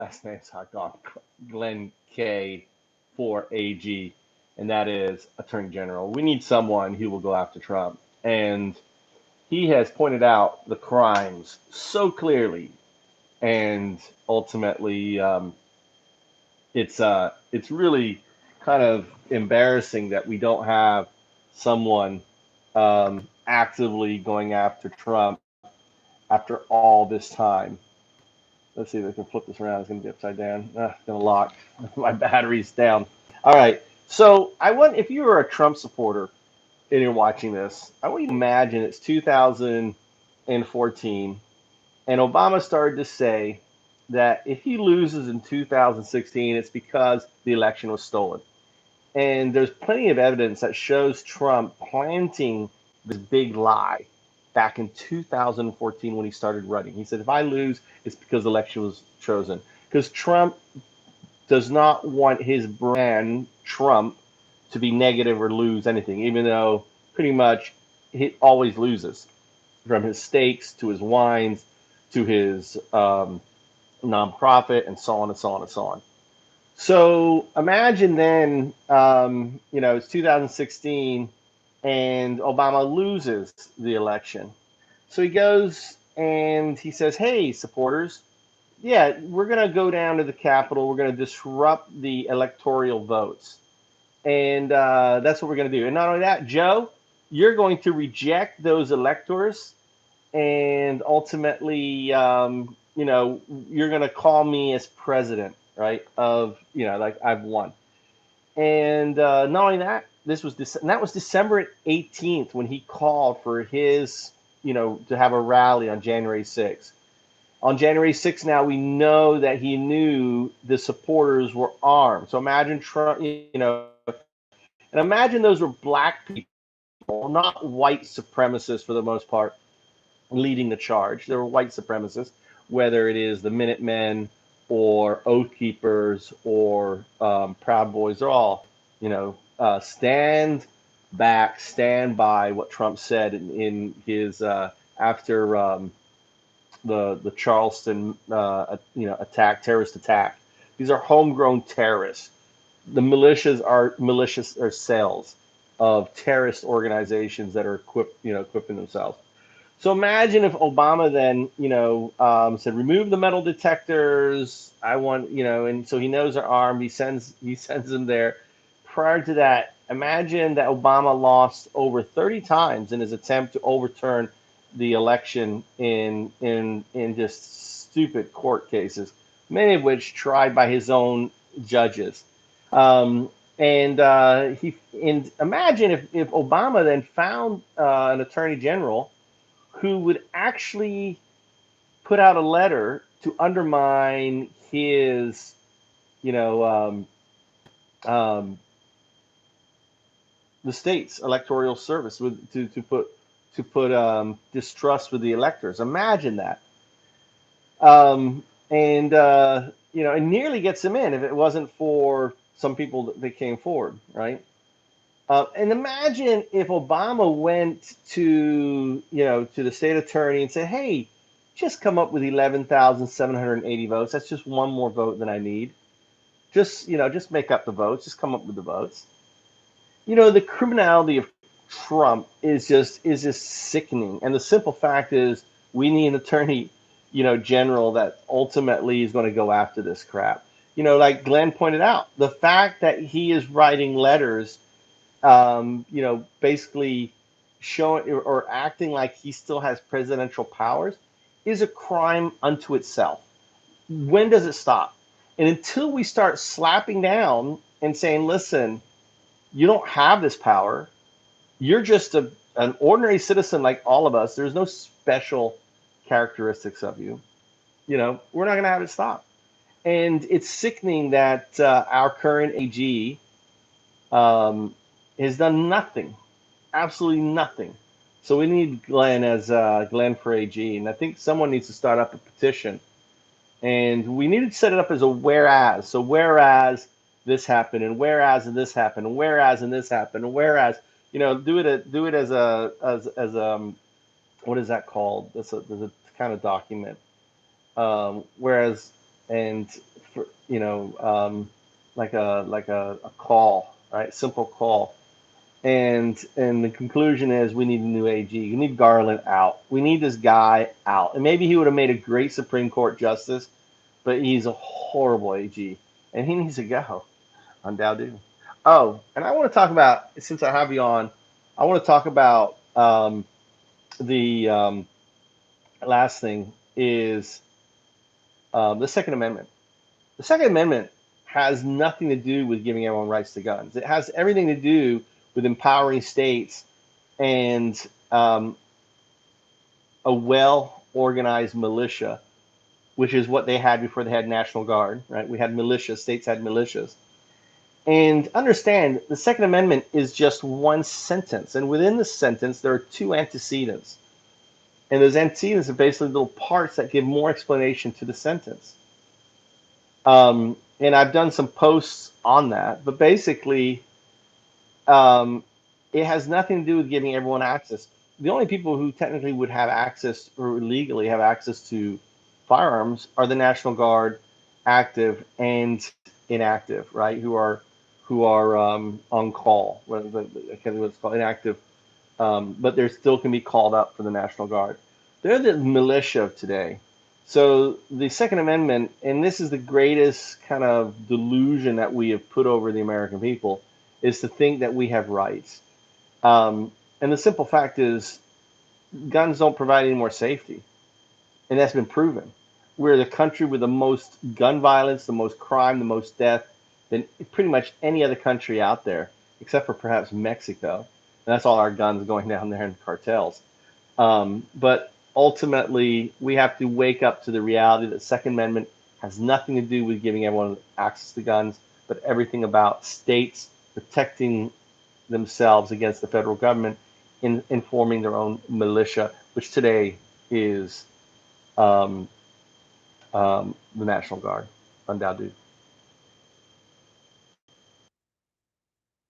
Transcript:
last name's hot dog, Glenn K. for AG, and that is Attorney General. We need someone who will go after Trump. And he has pointed out the crimes so clearly, and ultimately, it's really kind of embarrassing that we don't have someone actively going after Trump after all this time. Let's see if I can flip this around. It's going to be upside down. It's going to lock. My battery's down. All right. So I want, if you were a Trump supporter and you're watching this, I want you to imagine it's 2014, and Obama started to say that if he loses in 2016, it's because the election was stolen. And there's plenty of evidence that shows Trump planting this big lie back in 2014 when he started running. He said, if I lose, it's because the election was chosen. Because Trump does not want his brand, Trump, to be negative or lose anything, even though pretty much he always loses, from his steaks to his wines to his nonprofit and so on and so on and so on. So imagine then, it's 2016 and Obama loses the election. So he goes and he says, hey, supporters, yeah, we're going to go down to the Capitol. We're going to disrupt the electoral votes. And that's what we're going to do. And not only that, Joe, you're going to reject those electors. And ultimately, you're going to call me as president, right? Like I've won. And not only that, that was December 18th when he called for his, to have a rally on January 6th. On January 6th, now we know that he knew the supporters were armed. So imagine Trump, and imagine those were black people, not white supremacists for the most part, leading the charge. There were white supremacists, whether it is the Minutemen or Oath Keepers or Proud Boys. They're all, stand back, stand by what Trump said in his after the Charleston terrorist attack. These are homegrown terrorists. The militias are cells of terrorist organizations that are equipping themselves. So imagine if Obama then, said, remove the metal detectors. I want, and so he knows they're armed. He sends them there. Prior to that, imagine that Obama lost over 30 times in his attempt to overturn the election in just stupid court cases, many of which tried by his own judges. And imagine if Obama then found an attorney general who would actually put out a letter to undermine his, you know, the state's electoral service to put distrust with the electors. Imagine that, and it nearly gets him in if it wasn't for some people that came forward, right? And imagine if Obama went to the state attorney and said, "Hey, just come up with 11,780 votes. That's just one more vote than I need. Just make up the votes. Just come up with the votes." The criminality of Trump is just sickening. And the simple fact is, we need an attorney, general that ultimately is going to go after this crap. Like Glenn pointed out, the fact that he is writing letters, basically showing or acting like he still has presidential powers is a crime unto itself. When does it stop? And until we start slapping down and saying, listen, you don't have this power. You're just an ordinary citizen like all of us. There's no special characteristics of you. We're not going to have it stop. And it's sickening that our current AG has done nothing, absolutely nothing. So we need Glenn as Glenn for AG, and I think someone needs to start up a petition, and we need to set it up as a whereas. So whereas this happened, and whereas and this happened, and whereas and this happened, and whereas do it as what is that called? There's a kind of document. Whereas and for, a call, right? Simple call. And the conclusion is we need a new AG. We need Garland out. We need this guy out. And maybe he would have made a great Supreme Court justice, but he's a horrible AG, and he needs to go. UnDaoDu. Oh, and I want to talk about, since I have you on, I want to talk about the last thing is the Second Amendment. The Second Amendment has nothing to do with giving everyone rights to guns. It has everything to do with empowering states and a well-organized militia, which is what they had before they had National Guard, right? We had militias, states had militias. And understand, the Second Amendment is just one sentence. And within the sentence, there are two antecedents. And those antecedents are basically little parts that give more explanation to the sentence. And I've done some posts on that. But basically, it has nothing to do with giving everyone access. The only people who technically would have access or legally have access to firearms are the National Guard, active and inactive, right? Who are on call, I can't remember what it's called, inactive, but they still can be called up for the National Guard. They're the militia of today. So the Second Amendment, and this is the greatest kind of delusion that we have put over the American people, is to think that we have rights. And the simple fact is, guns don't provide any more safety, and that's been proven. We're the country with the most gun violence, the most crime, the most death than pretty much any other country out there, except for perhaps Mexico. And that's all our guns going down there in cartels. But ultimately, we have to wake up to the reality that the Second Amendment has nothing to do with giving everyone access to guns, but everything about states protecting themselves against the federal government in forming their own militia, which today is the National Guard. UnDaoDu.